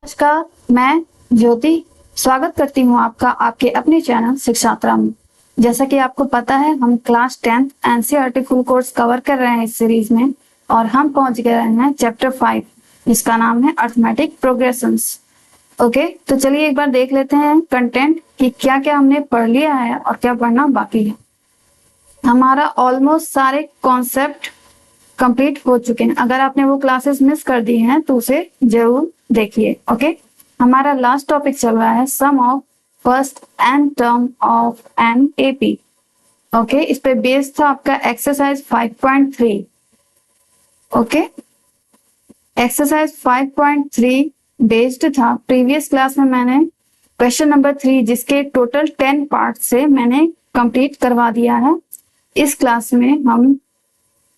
नमस्कार, मैं ज्योति स्वागत करती हूँ आपका आपके अपने चैनल शिक्षात्रा में। जैसा कि आपको पता है, हम class 10th NCERT full course cover कर रहे हैं इस सीरीज में और हम पहुंच गए हैं चैप्टर 5 जिसका नाम है अर्थमेटिक प्रोग्रेशंस। ओके, तो चलिए एक बार देख लेते हैं कंटेंट कि क्या क्या हमने पढ़ लिया है और क्या पढ़ना बाकी है। हमारा ऑलमोस्ट सारे कॉन्सेप्ट कंप्लीट हो चुके हैं। अगर आपने वो क्लासेस मिस कर दी हैं तो उसे जरूर देखिए। ओके, हमारा लास्ट टॉपिक चल रहा है sum of first n term of an AP. Okay, इस पे बेस्ड था आपका एक्सरसाइज 5.3। ओके, एक्सरसाइज 5.3 बेस्ड था। प्रीवियस क्लास में मैंने क्वेश्चन नंबर 3 जिसके टोटल 10 पार्ट से मैंने कंप्लीट करवा दिया है। इस क्लास में हम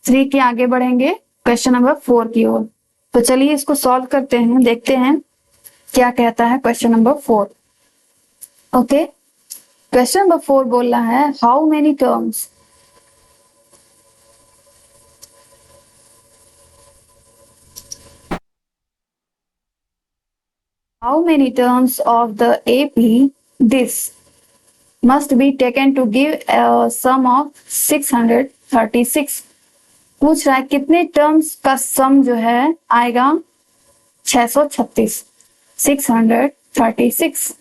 3 के आगे बढ़ेंगे क्वेश्चन नंबर 4 की ओर। तो चलिए इसको सॉल्व करते हैं, देखते हैं क्या कहता है question number 4। Okay, question number 4 बोल रहा है how many terms of the AP this must be taken to give a sum of 636। पूछ रहा है कितने टर्म्स का सम जो है आएगा 636, 636।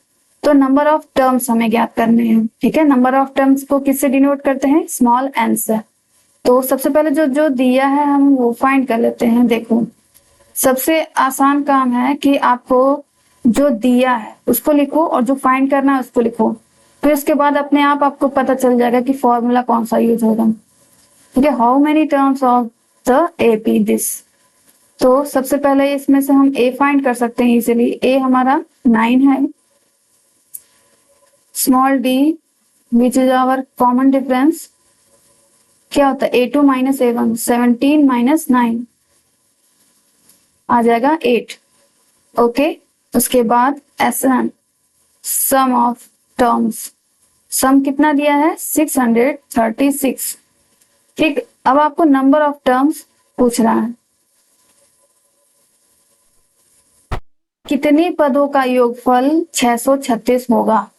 तो नंबर ऑफ टर्म्स हमें ज्ञात करने हैं। ठीक है, नंबर ऑफ टर्म्स को किससे डिनोट करते हैं? स्मॉल एन से। तो सबसे पहले जो जो दिया है हम वो फाइंड कर लेते हैं। देखो, सबसे आसान काम है कि आपको जो दिया है उसको लिखो और जो फाइंड करना है उसको लिखो। फिर उसके बाद अपने आप आपको पता चल जाएगा कि फॉर्मूला कौन सा यूज होगा। ठीक है, how many terms of the AP this. तो सबसे पहले इसमें से हम ए फाइंड कर सकते हैं इजीली। ए हमारा 9 है। Small d which is our common difference, क्या होता है? A2 माइनस A1, 17 माइनस 9 आ जाएगा 8। ओके, उसके बाद SN सम ऑफ टर्म्स, सम कितना दिया है? 636। ठीक, अब आपको नंबर ऑफ टर्म्स पूछ रहा है कितने पदों का योगफल 636 होगा।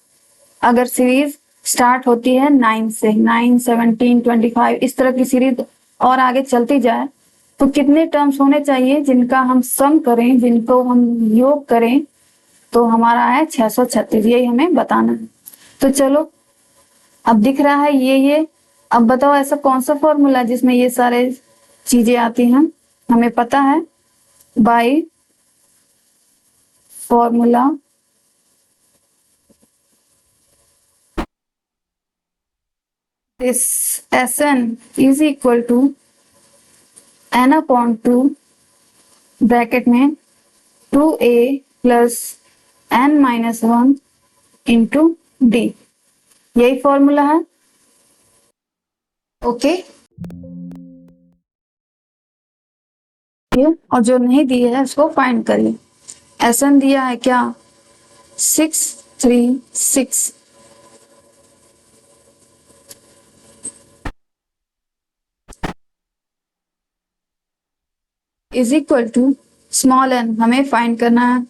अगर सीरीज स्टार्ट होती है 9 से, 9, 17, 25 इस तरह की सीरीज और आगे चलती जाए तो कितने टर्म्स होने चाहिए जिनका हम सम करें, जिनको हम योग करें तो हमारा है 636। यही हमें बताना है। तो चलो, अब दिख रहा है ये। अब बताओ ऐसा कौन सा फॉर्मूला है जिसमें ये सारे चीजें आती हैं? हमें पता है by formula this Sn is equal to n upon 2 bracket में 2a plus n minus 1 into D. यही फॉर्मूला है। ओके, और जो नहीं दिया है उसको फाइंड करिए। Sn दिया है क्या? 636 is equal to small n हमें फाइंड करना है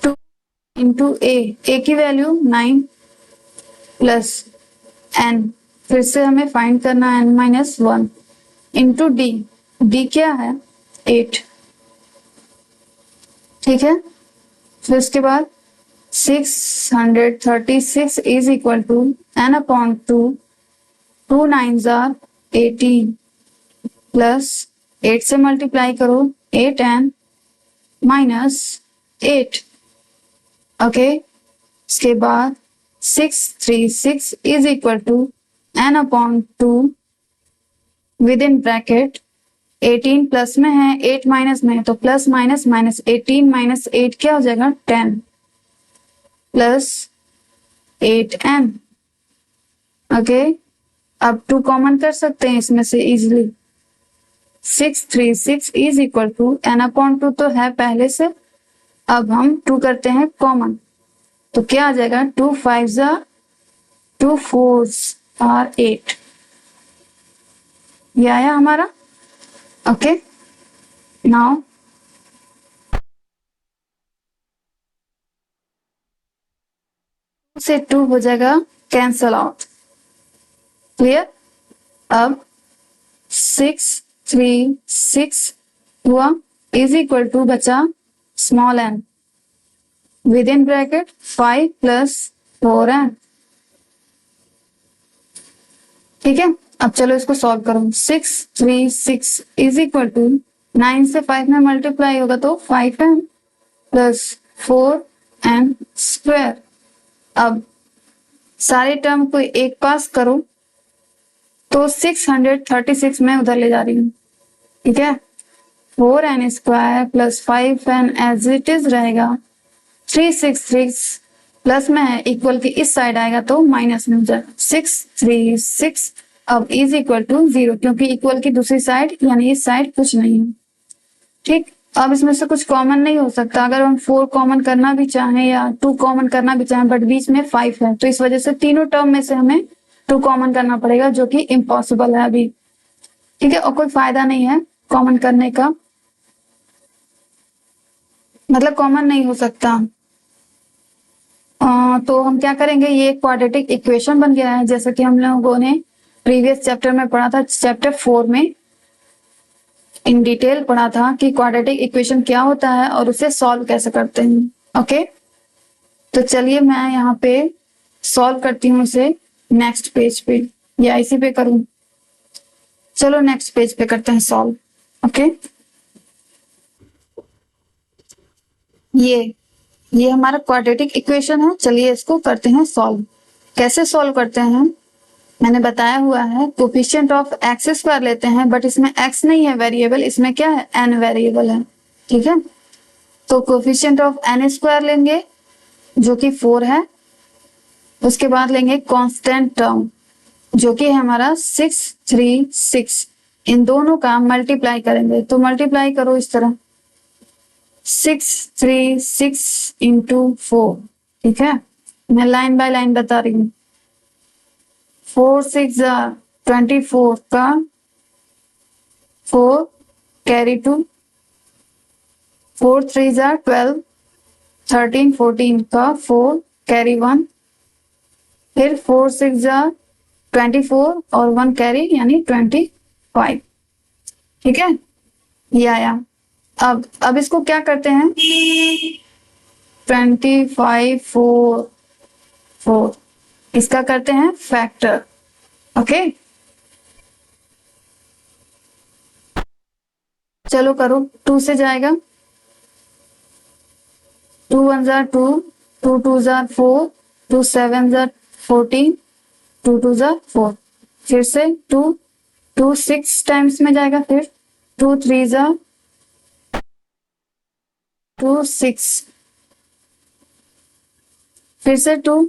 2 इंटू ए की वैल्यू 9 प्लस n, फिर से हमें फाइंड करना है n माइनस 1 इंटू डी क्या है? 8। ठीक है, फिर उसके बाद 636 is equal to n upon 2, 2 9s are 18 plus 8 से मल्टीप्लाई करो 8n माइनस 8। ओके, इसके बाद 636 is equal to n upon 2 with in bracket 18 plus में है 8 माइनस में है तो प्लस माइनस माइनस 18 माइनस 8 क्या हो जाएगा? 10 प्लस 8n। ओके, अब 2 कॉमन कर सकते हैं इसमें से easily. 636 is equal to n upon 2 तो है पहले से, अब हम 2 करते हैं कॉमन तो क्या आ जाएगा? 2 5s आर 2 4s आर 8। ये आया हमारा। ओके, नाउ से 2 हो जाएगा कैंसल आउट। क्लियर? अब 6 3 6 हुआ इज इक्वल टू बचा small n with in bracket 5 plus 4n। ठीक है, अब चलो इसको सॉल्व करो। 6 3 6 इज इक्वल टू 9 से 5 में मल्टीप्लाई होगा तो 5n प्लस 4n स्क्वायर। अब सारे टर्म को एक पास करो तो 636 में उधर ले जा रही हूँ। ठीक है, 4n square plus 5n as it is रहेगा। 366 प्लस में है, इक्वल की इस साइड आएगा तो माइनस में हो जाएगा। 636 अब इज इक्वल टू 0, क्योंकि इक्वल की दूसरी साइड यानी इस साइड कुछ नहीं है। ठीक, अब इसमें से कुछ कॉमन नहीं हो सकता। अगर हम 4 कॉमन करना भी चाहें या 2 कॉमन करना भी चाहें, बट बीच में 5 है, तो इस वजह से तीनों टर्म में से हमें 2 कॉमन करना पड़ेगा, जो कि इम्पॉसिबल है अभी। ठीक है, और कोई फायदा नहीं है कॉमन करने का, मतलब कॉमन नहीं हो सकता। तो हम क्या करेंगे, ये एक क्वाड्रेटिक इक्वेशन बन गया है, जैसा कि हम लोगों ने प्रीवियस चैप्टर में पढ़ा था। चैप्टर 4 में इन डिटेल पढ़ा था कि क्वाड्रेटिक इक्वेशन क्या होता है और उसे सॉल्व कैसे करते हैं। ओके, तो चलिए मैं यहाँ पे सॉल्व करती हूँ उसे नेक्स्ट पेज पे, या इसी पे करूँ। चलो नेक्स्ट पेज पे करते हैं सॉल्व। ओके, ये हमारा क्वाड्रेटिक इक्वेशन है। चलिए इसको करते हैं सॉल्व। कैसे सॉल्व करते हैं मैंने बताया हुआ है। कोफिशिएंट ऑफ एक्स स्क्वायर लेते हैं, बट इसमें एक्स नहीं है वेरिएबल, इसमें क्या है, एन वेरिएबल है। ठीक है, तो कोफिशिएंट ऑफ एन स्क्वायर लेंगे जो कि 4 है। उसके बाद लेंगे कांस्टेंट टर्म जो कि है हमारा 6 3 6। इन दोनों का मल्टीप्लाई करेंगे, तो मल्टीप्लाई करो इस तरह 6 3 6 इंटू 4। ठीक है, मैं लाइन बाय लाइन बता रही हूँ। 4 6 24 का 4 कैरी 2, 4 3 12 13 14 का 4 कैरी 1, फिर 4 6 24 और 1 कैरी यानी 25। ठीक है, ये आया। अब इसको क्या करते हैं, 25 4 4 इसका करते हैं फैक्टर। ओके, चलो करो। 2 से जाएगा, 2 1 2, 2 2 4, 2 7 14, 2 2 4। फिर से 2 2 6 टाइम्स में जाएगा, फिर 2 3 2 6, फिर से 2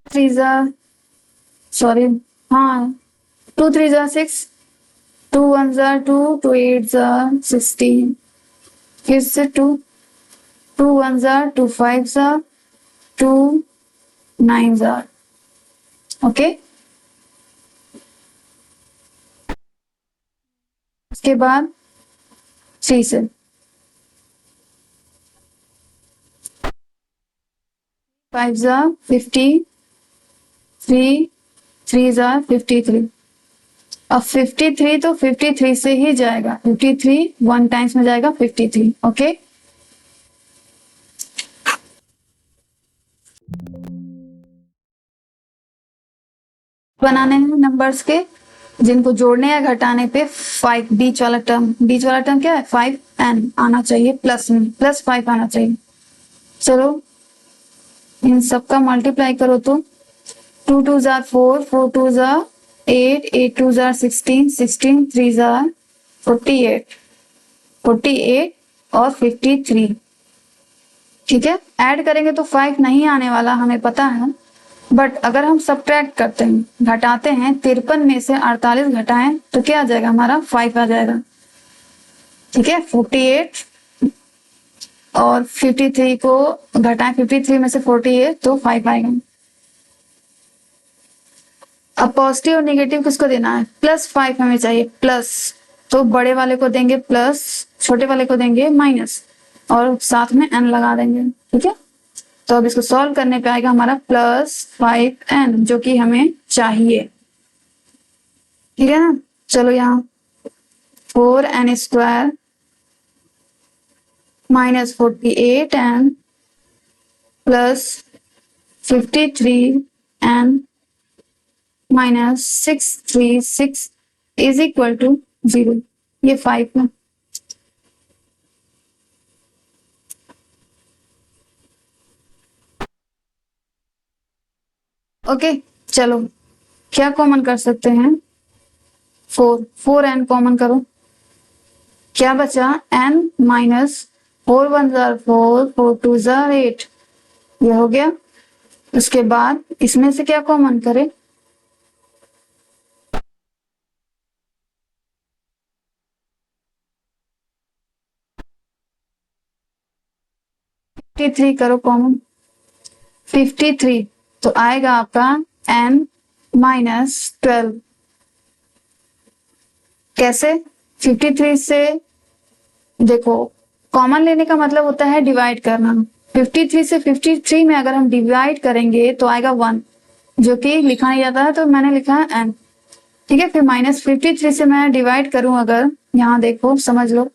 3 सॉरी, हाँ 2 3 6, 2 1 2, 2 8 16, फिर से 2 2 1 2 5 2 9। ओके, उसके बाद 3 से 5 50, 3 3 53। अब 53 तो 53 से ही जाएगा, 53 1 टाइम्स में जाएगा 53। ओके, बनाने हैं नंबर्स के जिनको जोड़ने या घटाने पे 5 बीच वाला टर्म क्या है, 5n आना चाहिए, प्लस में प्लस 5 आना चाहिए। चलो इन सबका मल्टीप्लाई करो तो 2 2 4, 4 2 8, 8 2 16, 16 3 48, 48 और 53। ठीक है, ऐड करेंगे तो 5 नहीं आने वाला, हमें पता है। बट अगर हम सब्ट्रैक्ट करते हैं, घटाते हैं, 53 में से 48 घटाएं तो क्या आ जाएगा, हमारा 5 आ जाएगा। ठीक है, 48 और 53 को घटाएं, 53 में से 48 तो 5 आएगा। अब पॉजिटिव और नेगेटिव किसको देना है, +5 हमें चाहिए, प्लस, तो बड़े वाले को देंगे प्लस, छोटे वाले को देंगे माइनस, और साथ में n लगा देंगे। ठीक है, तो अब इसको सॉल्व करने पे आएगा हमारा +5n, जो कि हमें चाहिए। ठीक है ना। चलो यहाँ 4n² -48n +53n -636 is equal to 0। ये 5 है। ओके, चलो क्या कॉमन कर सकते हैं? 4n कॉमन करो। क्या बचा? n -4 1 4 4 2 8। ये हो गया। उसके बाद इसमें से क्या कॉमन करें? 53 करो कॉमन। 53 तो आएगा आपका n -12। कैसे? 53 से देखो, कॉमन लेने का मतलब होता है डिवाइड करना। 53 से 53 में अगर हम डिवाइड करेंगे तो आएगा 1, जो कि लिखा नहीं जाता है, तो मैंने लिखा है n। ठीक है, फिर -53 से मैं डिवाइड करूं अगर, यहाँ देखो समझ लो,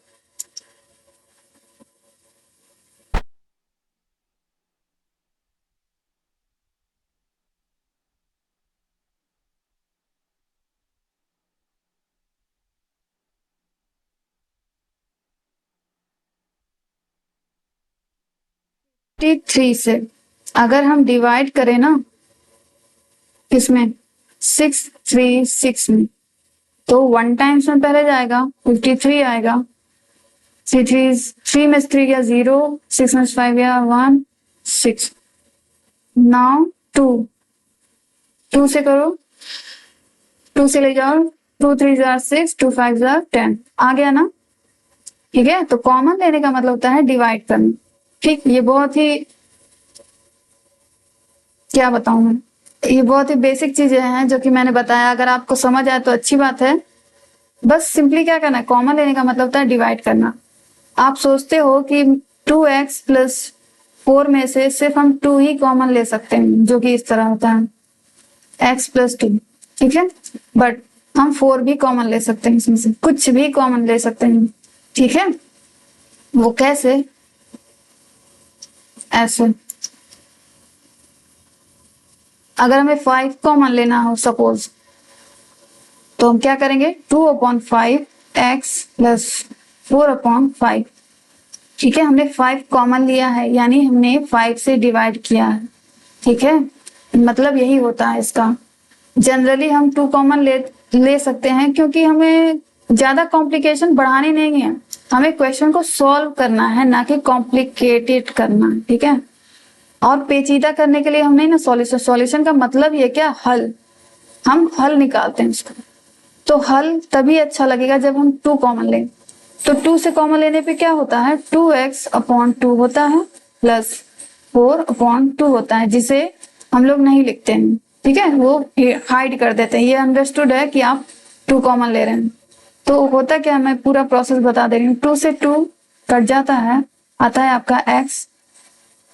थ्री से अगर हम डिवाइड करें ना, किसमें? 636 में, तो 1 टाइम्स में पहले जाएगा 53 आएगा। 3 में 3 गया 0, 6 में 5 गया 1, 6। नाउ 2 से करो, 2 से ले जाओ, 2 3 6, 2 5 10 आ गया ना। ठीक है, तो कॉमन लेने का मतलब होता है डिवाइड करना। ठीक, ये बहुत ही, क्या बताऊं मैं, ये बहुत ही बेसिक चीजें हैं जो कि मैंने बताया। अगर आपको समझ आए तो अच्छी बात है। बस सिंपली क्या करना है, कॉमन लेने का मतलब होता है डिवाइड करना। आप सोचते हो कि 2x + 4 में से सिर्फ हम 2 ही कॉमन ले सकते हैं, जो कि इस तरह होता है x + 2। ठीक है, बट हम 4 भी कॉमन ले सकते हैं, इसमें से कुछ भी कॉमन ले सकते हैं। ठीक है, वो कैसे? ऐसे, अगर हमें 5 कॉमन लेना हो सपोज, तो हम क्या करेंगे? 2/5x + 4/5। ठीक है, हमने 5 कॉमन लिया है, यानी हमने 5 से डिवाइड किया है। ठीक है, मतलब यही होता है इसका। जनरली हम 2 कॉमन ले सकते हैं, क्योंकि हमें ज्यादा कॉम्प्लिकेशन बढ़ानी नहीं है, हमें क्वेश्चन को सॉल्व करना है, ना कि कॉम्प्लिकेटेड करना। ठीक है, और पेचीदा करने के लिए हम नहीं ना सॉल्यूशन का मतलब ये क्या? हल। हम हल निकालते हैं इसका, तो हल तभी अच्छा लगेगा जब हम 2 कॉमन लें। तो 2 से कॉमन लेने पे क्या होता है? 2x/2 होता है प्लस 4/2 होता है, जिसे हम लोग नहीं लिखते हैं। ठीक है, वो हाइड कर देते हैं। ये अंडरस्टूड है कि आप 2 कॉमन ले रहे हैं। तो होता क्या, मैं पूरा प्रोसेस बता दे रही हूँ। 2 से 2 कट जाता है, आता है आपका x।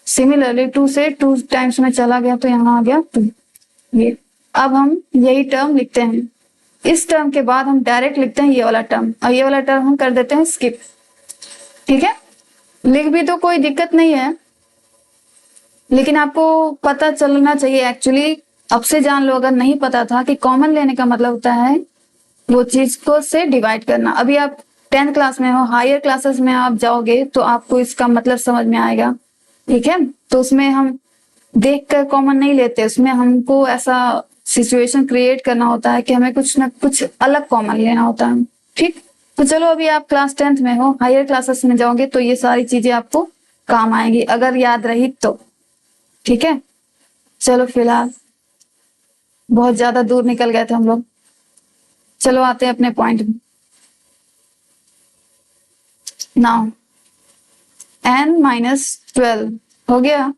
सिमिलरली 2 से 2 टाइम्स में चला गया, तो यहाँ आ गया 2। ये अब हम यही टर्म लिखते हैं। इस टर्म के बाद हम डायरेक्ट लिखते हैं ये वाला टर्म, और ये वाला टर्म हम कर देते हैं स्किप। ठीक है, लिख भी तो कोई दिक्कत नहीं है, लेकिन आपको पता चलना चाहिए। एक्चुअली अब से जान लो, अगर नहीं पता था कि कॉमन लेने का मतलब होता है वो चीज को से डिवाइड करना। अभी आप 10th क्लास में हो, हायर क्लासेस में आप जाओगे तो आपको इसका मतलब समझ में आएगा। ठीक है, तो उसमें हम देख कर कॉमन नहीं लेते, उसमें हमको ऐसा सिचुएशन क्रिएट करना होता है कि हमें कुछ ना कुछ अलग कॉमन लेना होता है। ठीक, तो चलो अभी आप क्लास 10th में हो, हायर क्लासेस में जाओगे तो ये सारी चीजें आपको काम आएंगी, अगर याद रही तो। ठीक है, चलो फिलहाल बहुत ज्यादा दूर निकल गए थे हम लोग। चलो आते हैं अपने पॉइंट में। नाउ n -12 हो गया।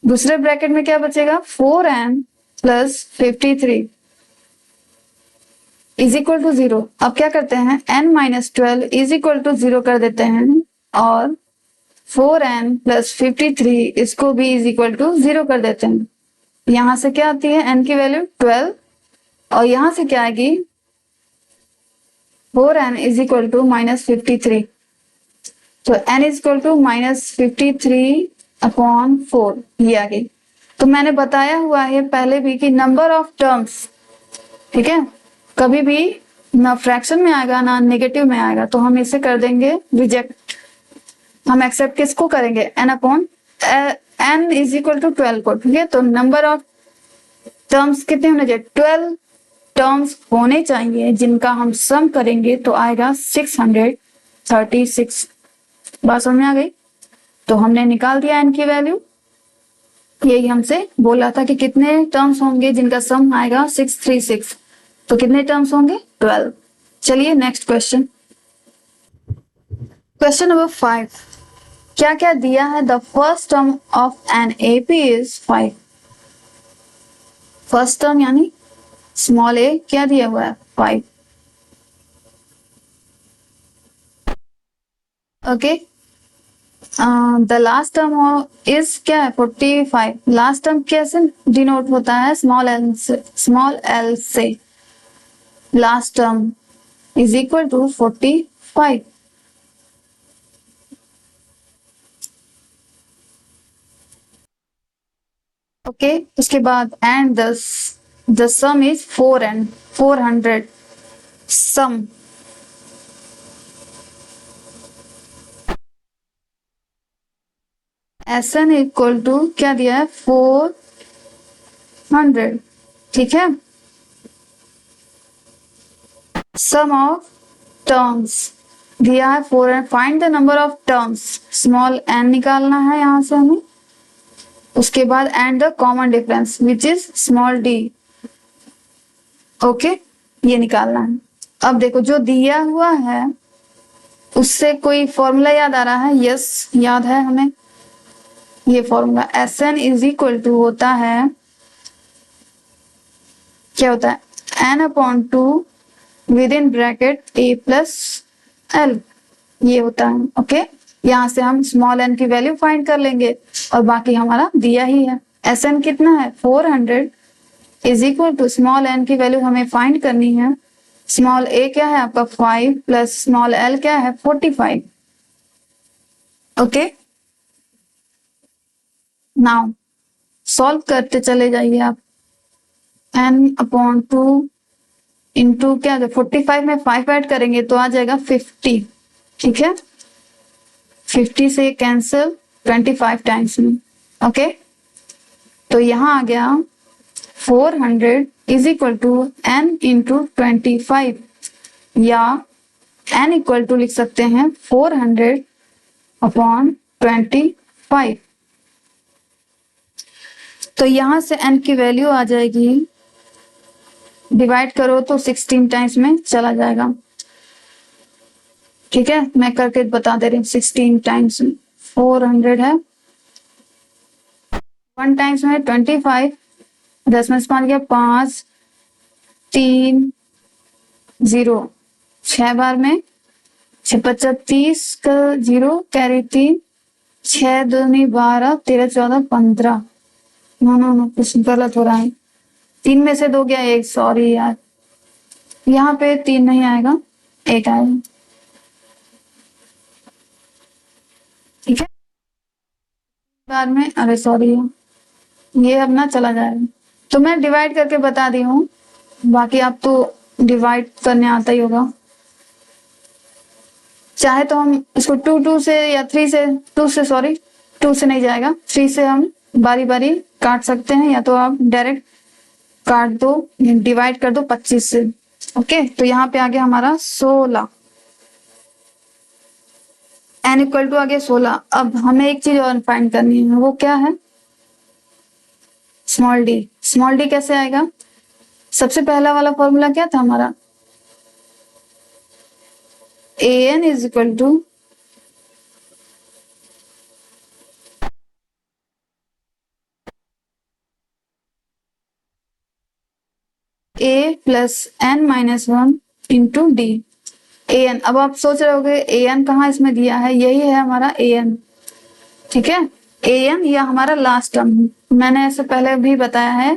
दूसरे ब्रैकेट में क्या बचेगा? 4n + 53 is equal to 0। अब क्या करते हैं? n -12 इज इक्वल टू 0 कर देते हैं, और 4n प्लस 53 इसको भी इज इक्वल टू 0 कर देते हैं। यहां से क्या आती है n की वैल्यू 12 और यहां से क्या आएगी 4n इज इक्वल टू -53। तो n is equal to -53 upon 4 ये आ गई। तो मैंने बताया हुआ है पहले भी कि नंबर ऑफ टर्म्स, ठीक है, कभी भी ना फ्रैक्शन में आएगा ना नेगेटिव में आएगा, तो हम इसे कर देंगे रिजेक्ट। हम एक्सेप्ट किसको करेंगे n upon n is equal to 12 को, ठीक है। तो नंबर ऑफ टर्म्स कितने होने चाहिए 12 टर्म्स होने चाहिए जिनका हम सम करेंगे तो आएगा 636। बात समझ में आ गई। तो हमने निकाल दिया n की वैल्यू। यही हमसे बोला था कि कितने टर्म्स होंगे जिनका सम आएगा 636। तो कितने टर्म्स होंगे 12। चलिए नेक्स्ट क्वेश्चन, क्वेश्चन नंबर 5। क्या क्या दिया है the first term of an AP is 5। First term यानी स्मॉल ए क्या दिया हुआ है 5। Okay, the last term is क्या है 45। लास्ट टर्म कैसे डिनोट होता है स्मॉल एल से। Last term is equal to 45। Okay, उसके बाद and the sum is 4 and 400 sum. N equal to क्या दिया है 400, ठीक है। सम ऑफ टर्म्स दिया है 4 and find the number of terms small n निकालना है यहां से हमें। उसके बाद and the common difference which is small d. Okay, ये निकालना है। अब देखो जो दिया हुआ है उससे कोई फॉर्मूला याद आ रहा है। यस, याद है हमें ये formula. S n is equal to होता है क्या होता है n upon two with in bracket a plus l, ये होता है। ओके, यहां से हम स्मॉल एन की वैल्यू फाइंड कर लेंगे और बाकी हमारा दिया ही है। एस एन कितना है 400 is equal to small n की वैल्यू हमें फाइंड करनी है। स्मॉल ए क्या है आपका 5 प्लस स्मॉल एल क्या है 45। ओके, नाउ सॉल्व करते चले जाइए आप। एन अपॉन टू इंटू क्या 45 में 5 ऐड करेंगे तो आ जाएगा 50, ठीक है। 50 से कैंसिल 25 टाइम्स में। ओके, तो यहां आ गया 400 is equal to n into 25 या एन इक्वल टू लिख सकते हैं 400 अपॉन 25। तो यहां से n की वैल्यू आ जाएगी, डिवाइड करो तो 16 टाइम्स में चला जाएगा, ठीक है। मैं करके बता दे रही हूँ 16 टाइम्स में 400 है, 1 टाइम्स में 25, 10 में 5 गया 5, 3 0, 6 बार में 6 25 30 का 0 कैरी 3, 6 दूनी 12, 13 14 15। नो कुछ गलत हो रहा है। 3 में से 2 गया 1, सॉरी यार, यहाँ पे 3 नहीं आएगा 1 आएगा, ठीक है। बाद में अरे सॉरी ये अब ना चला जाएगा। तो मैं डिवाइड करके बता दी हूँ, बाकी आप तो डिवाइड करने आता ही होगा। चाहे तो हम इसको 2 से या 3 से 2 से सॉरी 2 से नहीं जाएगा, 3 से हम बारी बारी काट सकते हैं, या तो आप डायरेक्ट काट दो, डिवाइड कर दो 25 से। ओके, तो यहाँ पे आ गया हमारा 16, एन इक्वल टू आ गया 16। अब हमें एक चीज और फाइंड करनी है, वो क्या है स्मॉल डी। स्मॉल डी कैसे आएगा, सबसे पहला वाला फॉर्मूला क्या था हमारा a n is equal to a plus n minus 1 into d a n. अब आप सोच रहे होगे ए एन कहाँ इसमें दिया है, यही है हमारा ए एन। ठीक है। an या हमारा लास्ट टर्म, मैंने ऐसे पहले भी बताया है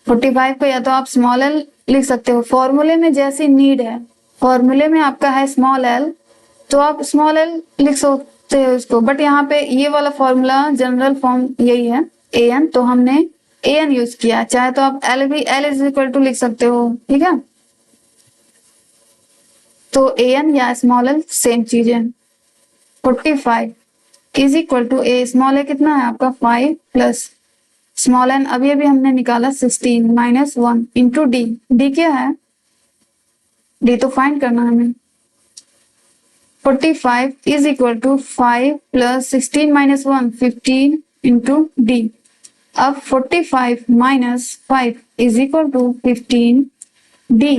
45 को या तो आप स्मॉल l लिख सकते हो, फॉर्मूले में जैसी नीड है, फॉर्मूले में आपका है स्मॉल l तो आप स्मॉल l लिख सकते हो इसको, बट यहाँ पे ये वाला फॉर्मूला जनरल फॉर्म यही है an, तो हमने an यूज किया, चाहे तो आप l भी l इज इक्वल टू लिख सकते हो, ठीक है। तो an या स्मॉल l सेम चीज है। 45 is equal to a, small a कितना है आपका 5 प्लस स्मॉल एन अभी अभी हमने निकाला 16 माइनस 1 इंटू डी, डी क्या है, डी तो फाइंड करना है हमें। 45 is equal to 5 plus 16 minus 1 15 into d. अब 45 minus 5 is equal to 15 d.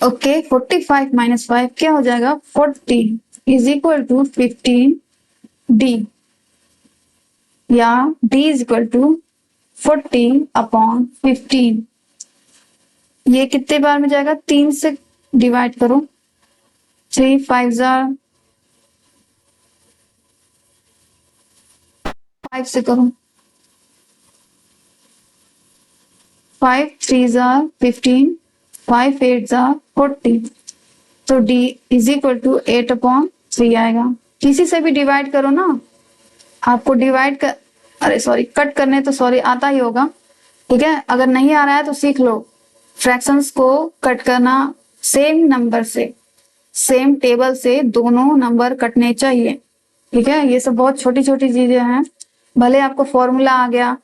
Okay 45 minus 5 क्या हो जाएगा, 40 इज इक्वल टू 15 डी, या d is equal to 40 upon 15। ये कितने बार में जाएगा, 3 से डिवाइड करो, 3 5 जार 5 से करो, 5 3 जार 15, 5 8 जार 40, तो d is equal to 8 upon 3 आएगा। किसी से भी डिवाइड करो ना, आपको डिवाइड कर, अरे सॉरी कट करने तो सॉरी आता ही होगा, ठीक है। अगर नहीं आ रहा है तो सीख लो, फ्रैक्शंस को कट करना सेम नंबर से, सेम टेबल से दोनों नंबर कटने चाहिए, ठीक है। ये सब बहुत छोटी छोटी चीजें हैं, भले आपको फॉर्मूला आ गया,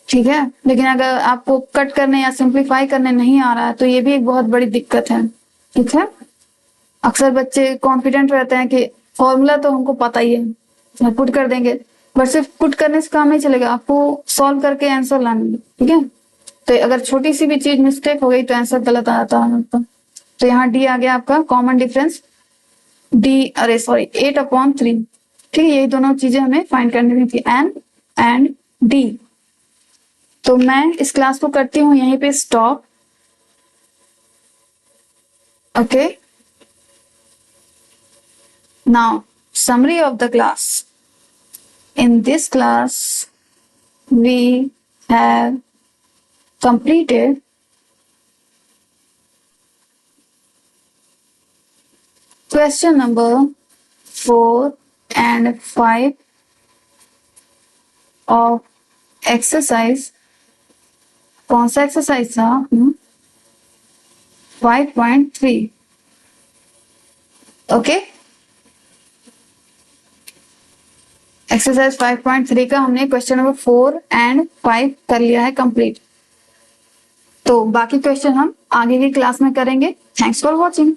ठीक है, लेकिन अगर आपको कट करने या सिंप्लीफाई करने नहीं आ रहा है तो ये भी एक बहुत बड़ी दिक्कत है, ठीक है। अक्सर बच्चे कॉन्फिडेंट रहते हैं कि फॉर्मूला तो हमको पता ही है, पुट कर देंगे, बट सिर्फ पुट करने से काम नहीं चलेगा, आपको सॉल्व करके आंसर लाना है, ठीक है। तो अगर छोटी सी भी चीज मिस्टेक हो गई तो आंसर गलत आ जाता है आपका। तो यहाँ डी आ गया आपका कॉमन डिफरेंस, डी अरे सॉरी 8 अपॉन 3, ठीक है। यही दोनों चीजें हमें फाइंड करनी थी, एन एंड डी। तो मैं इस क्लास को करती हूँ यहीं पे stop, okay. Now summary of the class. In this class, we have completed question number 4 and 5 of exercise. कौन सा एक्सरसाइज था, 5.3, ओके। एक्सरसाइज 5.3 का हमने क्वेश्चन नंबर 4 एंड 5 कर लिया है कंप्लीट। तो बाकी क्वेश्चन हम आगे की क्लास में करेंगे। Thanks for watching.